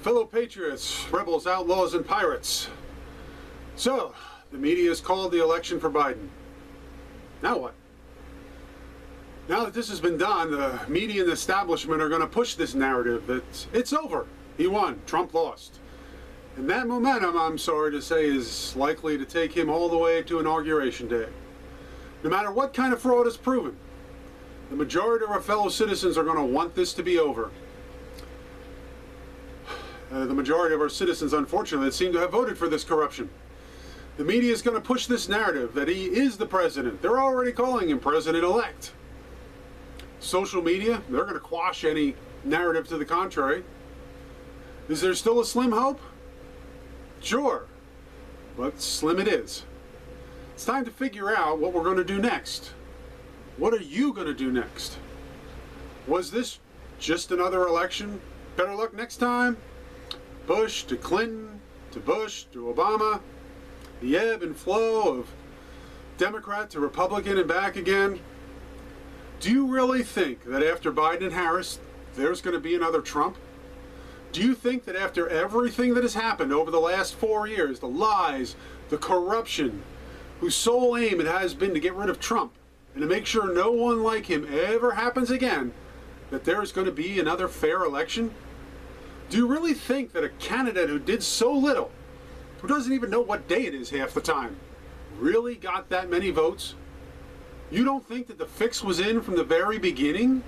Fellow patriots, rebels, outlaws, and pirates. So, the media has called the election for Biden. Now what? Now that this has been done, the media and the establishment are going to push this narrative that it's over. He won. Trump lost. And that momentum, I'm sorry to say, is likely to take him all the way to Inauguration Day. No matter what kind of fraud is proven, the majority of our fellow citizens are going to want this to be over. The majority of our citizens, unfortunately, seem to have voted for this corruption. The media is going to push this narrative that he is the president. They're already calling him president-elect. Social media, they're going to quash any narrative to the contrary. Is there still a slim hope? Sure, but slim it is. It's time to figure out what we're going to do next. What are you going to do next? Was this just another election? Better luck next time? Bush to Clinton to Bush to Obama, the ebb and flow of Democrat to Republican and back again. Do you really think that after Biden and Harris, there's going to be another Trump? Do you think that after everything that has happened over the last 4 years, the lies, the corruption, whose sole aim it has been to get rid of Trump and to make sure no one like him ever happens again, that there is going to be another fair election? Do you really think that a candidate who did so little, who doesn't even know what day it is half the time, really got that many votes? You don't think that the fix was in from the very beginning?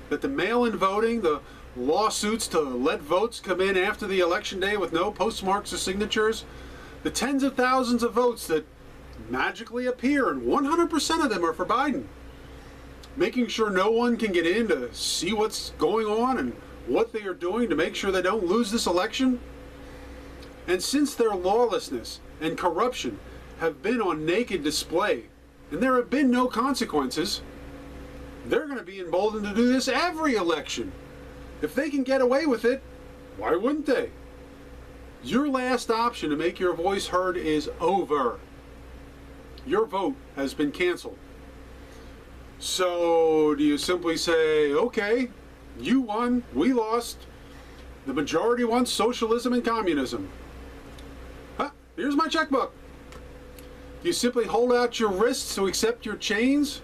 That the mail-in voting, the lawsuits to let votes come in after the election day with no postmarks or signatures, the tens of thousands of votes that magically appear and 100% of them are for Biden, making sure no one can get in to see what's going on and what they are doing to make sure they don't lose this election? And since their lawlessness and corruption have been on naked display and there have been no consequences, they're going to be emboldened to do this every election. If they can get away with it, why wouldn't they? Your last option to make your voice heard is over. Your vote has been canceled. So do you simply say, okay, you won, we lost, the majority wants socialism and communism? Here's my checkbook. Do you simply hold out your wrists to accept your chains?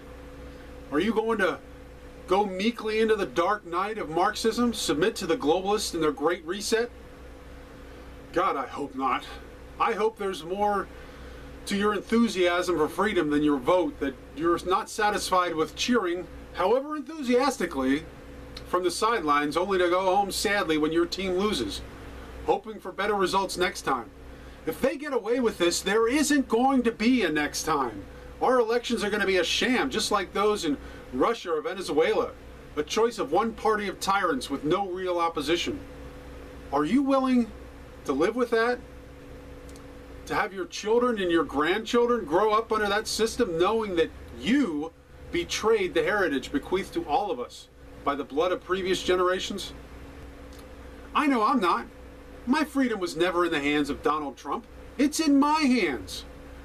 Are you going to go meekly into the dark night of Marxism, submit to the globalists and their great reset? God, I hope not. I hope there's more to your enthusiasm for freedom than your vote, that you're not satisfied with cheering, however enthusiastically, from the sidelines, only to go home sadly when your team loses, hoping for better results next time. If they get away with this, there isn't going to be a next time. Our elections are going to be a sham, just like those in Russia or Venezuela, a choice of one party of tyrants with no real opposition. Are you willing to live with that? To have your children and your grandchildren grow up under that system, knowing that you betrayed the heritage bequeathed to all of us by the blood of previous generations? I know I'm not. My freedom was never in the hands of Donald Trump. It's in my hands.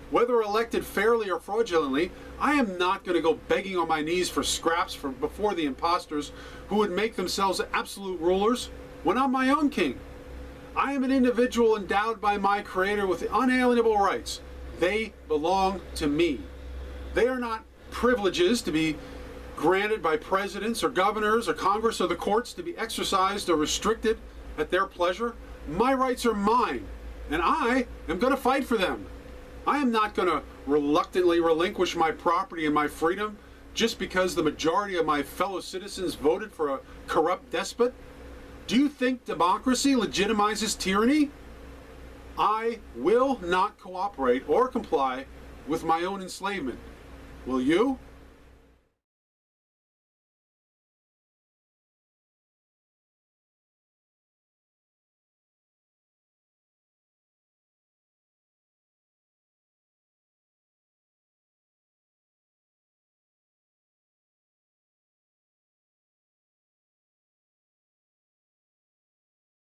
Whether elected fairly or fraudulently, I am not going to go begging on my knees for scraps before the imposters who would make themselves absolute rulers when I'm my own king. I am an individual endowed by my Creator with unalienable rights. They belong to me. They are not privileges to be granted by presidents or governors or Congress or the courts to be exercised or restricted at their pleasure. My rights are mine, and I am going to fight for them. I am not going to reluctantly relinquish my property and my freedom just because the majority of my fellow citizens voted for a corrupt despot. Do you think democracy legitimizes tyranny? I will not cooperate or comply with my own enslavement. Will you?